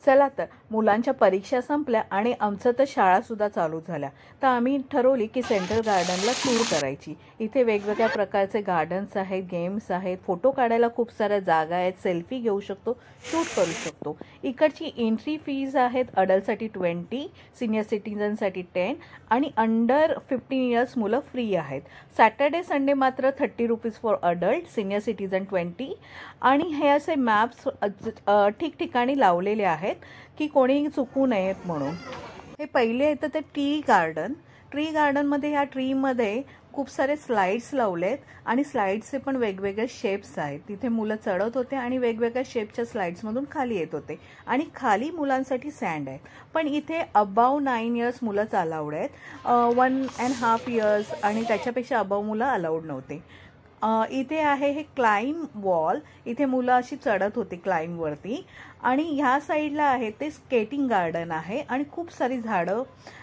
चला तर मुलांच्या परीक्षा संपल्या आणि आमचं तर शाळासुद्धा चालू झाल्या, तर आम्ही ठरवली की सेंट्रल गार्डनला टूर करायची। इथे वेगवेगळ्या प्रकारचे गार्डन्स आहेत, गेम्स आहेत, फोटो काढायला खूप साऱ्या जागा आहेत, सेल्फी घेऊ शकतो, शूट करू शकतो। इकडची एंट्री फीज आहेत अडल्टसाठी 20, सिनियर सिटीजनसाठी 10 आणि अंडर 15 इयर्स मुलं फ्री आहेत। सॅटर्डे संडे मात्र 30 rupees for adult, senior citizen 20। आणि हे असे मॅप्स ठिकठिकाणी लावलेले आहेत की कोणी चुकू नयेत म्हणून। हे पहिले येतं ते ट्री गार्डनमध्ये ह्या ट्रीमध्ये खूप सारे स्लाइड्स लावलेत आणि स्लाइड्सचे पण वेगवेगळे शेप्स आहेत। तिथे मुलं चढत होते आणि वेगवेगळ्या शेपच्या स्लाइड्समधून खाली येत होते आणि खाली मुलांसाठी सँड आहे। पण इथे अबाव 9 इयर्स मुलंच अलाउड आहेत, 1.5 इयर्स आणि त्याच्यापेक्षा अबाव मुलं अलाउड नव्हते। इथे आहे हे क्लाइंब वॉल, इथे मुलं अशी चढत होती क्लाइंब वरती। आणि ह्या साईडला आहे ते स्केटिंग गार्डन आहे आणि खूप सारी झाडं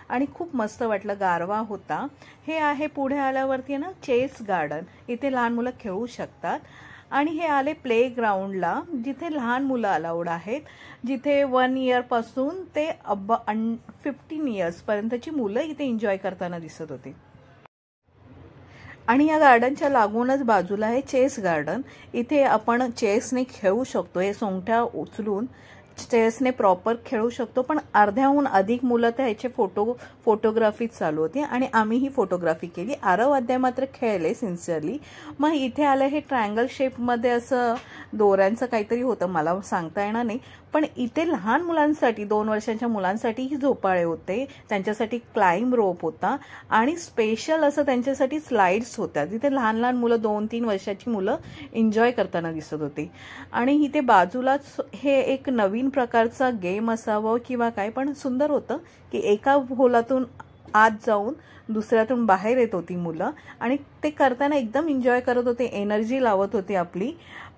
आणि खूप मस्त वाटलं, गारवा होता। हे आहे पुढे आल्यावरती ना चेस गार्डन, इथे लहान मुलं खेळू शकतात। आणि हे आले प्ले ग्राउंडला, जिथे लहान मुलं अलाउड आहेत, जिथे 1 इयर पासून ते 15 इयर्स पर्यंतची मुलं इथे एन्जॉय करताना दिसत होती। आणि या गार्डनच्या लागूनच बाजूला आहे चेस गार्डन, इथे आपण चेसने खेळू शकतो। हे सोंगठ्या उचलून चेसने प्रॉपर खेळू शकतो, पण अर्ध्याहून अधिक मुलं तर ह्याचे फोटोग्राफी चालू होती आणि आम्ही ही फोटोग्राफी केली। आरव अध्याय मात्र खेळले सिन्सिअरली। मग इथे आलं हे ट्रायंगल शेपमध्ये असं दोऱ्यांचं काहीतरी होतं, मला सांगता येणार नाही, पण इथे लहान मुलांसाठी 2 वर्षांच्या मुलांसाठी ही झोपाळे होते, त्यांच्यासाठी क्लाइंब रोप होता आणि स्पेशल असं त्यांच्यासाठी स्लाइड्स होत्या, जिथे लहान लहान मुलं 2-3 वर्षाची मुलं एन्जॉय करताना दिसत होती। आणि इथे बाजूलाच हे एक नवीन प्रकारचा गेम असावं किंवा काय, पण सुंदर होतं की एका होलातून आत जाऊन दुसऱ्यातून बाहेर येत होती मुलं आणि ते करताना एकदम एन्जॉय करत होते, एनर्जी लावत होती आपली।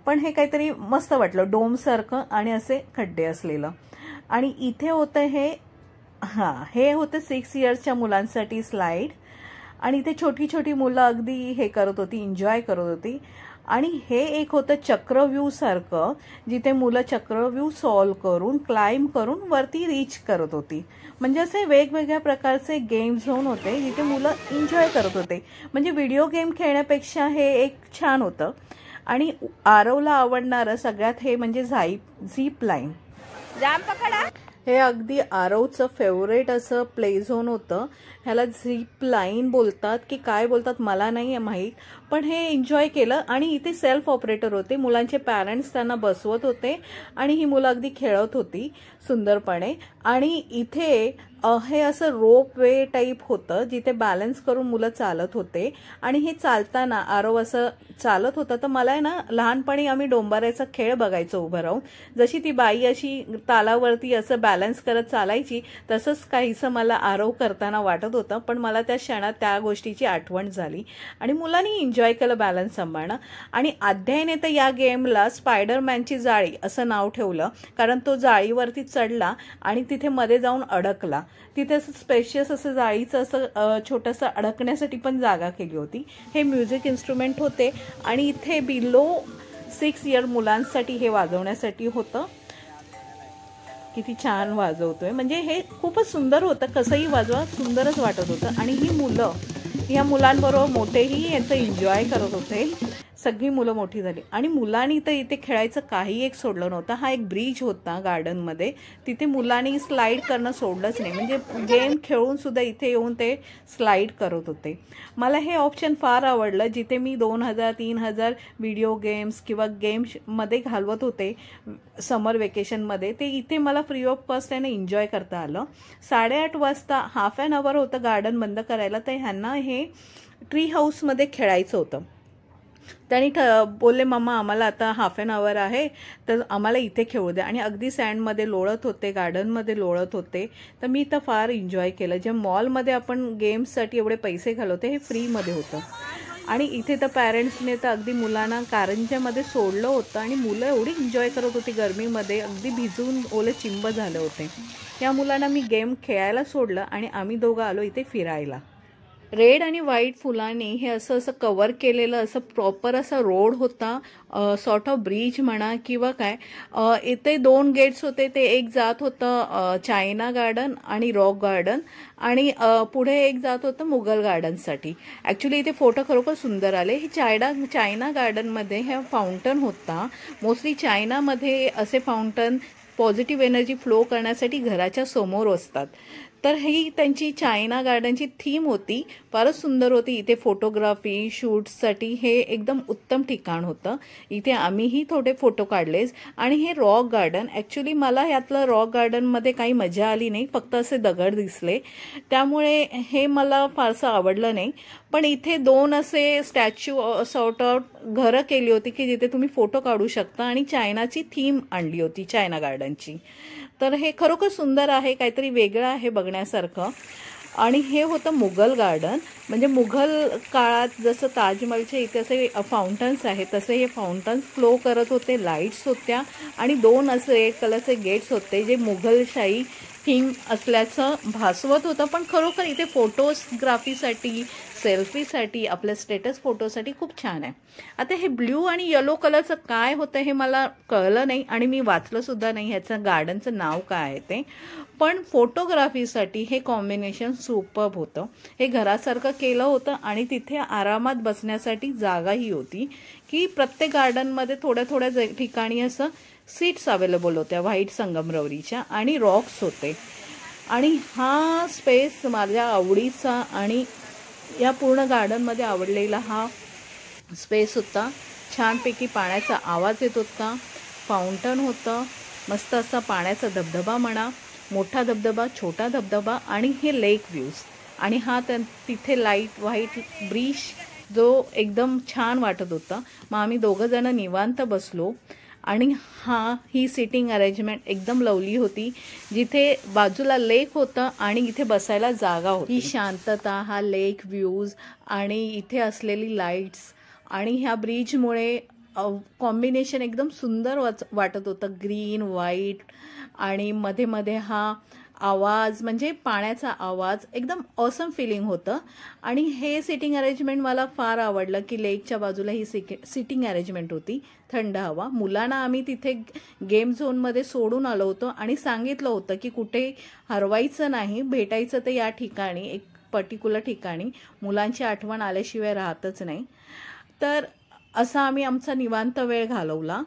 पण हे काहीतरी मस्त वाटलं, डोम सारखं आणि असे खड्डे असलेलं। आणि इथे होतं हे होतं 6 इयर्सच्या मुलांसाठी स्लाइड आणि इथे छोटी छोटी मुलं अगदी हे करत होती, एन्जॉय करत होती। आणि हे एक होतं चक्रव्यूह सारखं, जिथे मुलं चक्रव्यूह सॉल्व करून क्लाइंब करून वरती रीच करत होती। म्हणजे असे वेगवेगळ्या प्रकारचे गेम झोन होते जिथे मुलं एन्जॉय करत होते। म्हणजे व्हिडिओ गेम खेळण्यापेक्षा हे एक छान होतं। आणि आरवला आवडणारं सगळ्यात हे म्हणजे झीप लाईन, हे अगदी आरवचं फेवरेट असं प्ले झोन होतं। ह्याला झीप लाईन बोलतात की काय बोलतात मला नाही माहीत, पण हे एन्जॉय केलं। आणि इथे सेल्फ ऑपरेटर होते, मुलांचे पॅरेंट्स त्यांना बसवत होते आणि ही मुलं अगदी खेळत होती सुंदरपणे। आणि इथे हे असं रोप वे टाईप होतं, जिथे बॅलन्स करून मुलं चालत होते आणि हे चालताना आरव असं चालत होता, तर मला ना लहानपणी आम्ही डोंबाऱ्याचा खेळ बघायचो उभं राहून, जशी ती बाई अशी तालावरती असं बॅलन्स करत चालायची, तसंच काहीसं मला आरव करताना वाटत होतं। पण मला त्या क्षणात त्या गोष्टीची आठवण झाली आणि मुलांनी एन्जॉय केलं बॅलन्स सांभाळणं। आणि अध्यायने तर या गेमला स्पायडरमॅनची जाळी असं नाव ठेवलं, कारण तो जाळीवरती चढला आणि तिथे मध्ये जाऊन अडकला। तिथे असं स्पेशियस असं जाळीचं असं छोटंसं अडकण्यासाठी पण जागा केली होती। हे म्युझिक इन्स्ट्रुमेंट होते आणि इथे बिलो 6 इयर मुलांसाठी हे वाजवण्यासाठी होतं। किती छान वाजवतोय, म्हणजे हे खूपच सुंदर होतं, कसंही वाजवा सुंदरच वाटत होतं। आणि ही मुलं, ह्या मुलांबरोबर मोठेही यांचं एन्जॉय करत होते, सगळी मुलं मोठी झाली। आणि मुलांनी तर इथे खेळायचं काही एक सोडलं नव्हतं। हा एक ब्रिज होता गार्डनमध्ये, तिथे मुलांनी स्लाइड करणं सोडलंच नाही, म्हणजे गेम खेळून सुद्धा इथे येऊन ते स्लाइड करत होते। मला हे ऑप्शन फार आवडलं, जिथे मी 2000-3000 व्हिडिओ गेम्स किंवा गेम्समध्ये घालवत होते समर वेकेशनमध्ये, ते इथे मला फ्री ऑफ कॉस्ट त्याने एन्जॉय करता आलं। 8:30 वाजता हाफ ॲन अवर होतं गार्डन बंद करायला, तर ह्यांना हे ट्री हाऊसमध्ये खेळायचं होतं। त्यांनी बोलले मम्मा आम्हाला आता हाफ ॲन अवर आहे, तर आम्हाला इथे खेळू द्या। आणि अगदी सँडमध्ये लोळत होते, गार्डनमध्ये लोळत होते, तर मी तर फार एन्जॉय केलं। जे मॉलमध्ये आपण गेम्ससाठी एवढे पैसे घालवते, हे फ्रीमध्ये होतं। आणि इथे तर पॅरेंट्सने तर अगदी मुलांना कारंज्यामध्ये सोडलं होतं आणि मुलं एवढी एन्जॉय करत होती गरमीमध्ये, अगदी भिजून ओले चिंब झाले होते। या मुलांना मी गेम खेळायला सोडलं आणि आम्ही दोघं आलो इथे फिरायला। रेड आणि व्हाईट फुलांनी हे असं कव्हर केलेलं असं प्रॉपर असा रोड होता, सॉर्ट ऑफ ब्रिज म्हणा किंवा काय. इथे 2 गेट्स होते. ते एक जात होतं चायना गार्डन आणि रॉक गार्डन, आणि पुढे एक जात होतं मुघल गार्डनसाठी. ॲक्च्युली इथे फोटो खरोखर सुंदर आले. हे चायना गार्डनमध्ये हे फाउंटन होता. मोस्टली चायनामध्ये असे फाउंटन पॉझिटिव्ह एनर्जी फ्लो करण्यासाठी घराच्या समोर असतात. तर ही त्यांची चायना गार्डनची थीम होती, फारच सुंदर होती. इथे फोटोग्राफी शूट्ससाठी हे एकदम उत्तम ठिकाण होतं. इथे आम्हीही थोडे फोटो काढलेच. आणि हे रॉक गार्डन, ॲक्च्युली मला यातलं रॉक गार्डनमध्ये काही मजा आली नाही, फक्त असे दगड दिसले, त्यामुळे हे मला फारसं आवडलं नाही. पण इथे 2 असे स्टॅच्यू सॉर्ट ऑफ घरं केली होती की जिथे तुम्ही फोटो काढू शकता, आणि चायनाची थीम आणली होती चायना गार्डनची. तर हे खरोखर सुंदर आहे, काहीतरी वेगळं आहे बघण्यासारखं. आणि हे होतं मुघल गार्डन. म्हणजे मुघल काळात जसं ताजमहलचे इथे असे फाउंटन्स आहेत, तसे हे फाउंटन्स फ्लो करत होते, लाईट्स होत्या, आणि 2 असे रेड कलरचे गेट्स होते जे मुघलशाही थीम असल्याचं भासवत होतं. पण खरोखर इथे फोटोग्राफीसाठी, सेल्फीसाठी, आपल्या स्टेटस फोटोसाठी खूप छान आहे. आता हे ब्ल्यू आणि येलो कलरचं काय होतं हे मला कळलं नाही, आणि मी वाचलं सुद्धा नाही ह्याचं गार्डनचं नाव काय आहे ते. पण फोटोग्राफीसाठी हे कॉम्बिनेशन सुपर्ब होतं. हे घरासारखं केलं होतं, आणि तिथे आरामात बसण्यासाठी जागाही होती, की प्रत्येक गार्डनमध्ये थोड्या थोड्या ठिकाणी असं सीट्स अवेलेबल होत्या व्हाईट संगमरवरीच्या, आणि रॉक्स होते. आणि हा स्पेस माझ्या आवडीचा आणि या पूर्ण गार्डनमध्ये आवडलेला हा स्पेस होता. छानपैकी पाण्याचा आवाज येत होता, फाउंटन होतं, मस्त असा पाण्याचा धबधबा म्हणा, मोठा धबधबा, छोटा धबधबा, आणि हे लेक व्ह्यूज. आणि हा तिथे लाईट व्हाईट ब्रिज जो एकदम छान वाटत होता. मग आम्ही 2 जण निवांत बसलो, आणि ही सिटिंग अरेंजमेंट एकदम लवली होती, जिथे बाजूला लेक होतं आणि इथे बसायला जागा होती. ही शांतता, हा लेक व्ह्यूज, आणि इथे असलेली लाईट्स, आणि ह्या ब्रिजमुळे कॉम्बिनेशन एकदम सुंदर वाटत होतं. ग्रीन व्हाईट, आणि मध्ये मध्ये हा आवाज, म्हणजे पाण्याचा आवाज, एकदम ऑसम फिलिंग होतं. आणि हे सिटिंग अरेंजमेंट मला फार आवडलं, की लेकच्या बाजूला ही सिटिंग अरेंजमेंट होती, थंड हवा. मुलांना आम्ही तिथे गेम झोनमध्ये सोडून आलो होतो, आणि सांगितलं होतं की कुठे हरवायचं नाही, भेटायचं तर या ठिकाणी, एक पर्टिक्युलर ठिकाणी. मुलांची आठवण आल्याशिवाय राहतच नाही. तर असा आम्ही आमचा निवांत वेळ घालवला.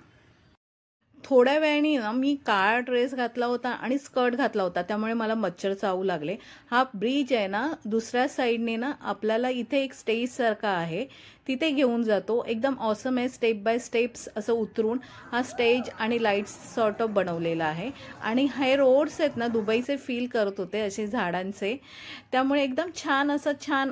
थोड्या वेळाने ना मी काळा ड्रेस घातला होता आणि स्कर्ट घातला होता, त्यामुळे मला मच्छर चावू लागले. हा ब्रिज आहे ना, दुसऱ्या साईडने ना आपल्याला इथे एक स्टेज सारखा आहे, तिथे घेऊन जातो. एकदम ऑसम आहे. स्टेप बाय स्टेप्स असं उतरून हा स्टेज आणि लाईट्स सॉर्ट ऑफ बनवलेला आहे. आणि हे रोड्स आहेत ना, दुबईचे फील करत होते असे झाडांचे, त्यामुळे एकदम छान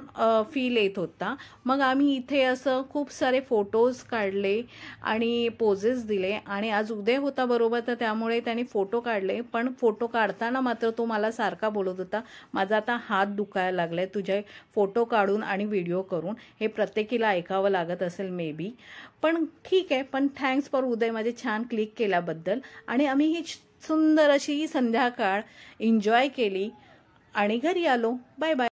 फील येत होता. मग आम्ही इथे असं खूप सारे फोटोज काढले आणि पोजेस दिले. आणि आज उदय होता बरोबर, तर त्यामुळे त्याने फोटो काढले. पण फोटो काढताना मात्र तो मला सारखा बोलत होता, माझा आता हात दुखायला लागलाय तुझे फोटो काढून आणि व्हिडिओ करून. हे प्रत्येकीला ऐकावं लागत असेल मे बी, पण ठीक आहे. पण थँक्स फॉर उदय, माझे छान क्लिक केल्याबद्दल. आणि आम्ही ही सुंदर अशी संध्याकाळ एन्जॉय केली आणि घरी आलो. Bye bye.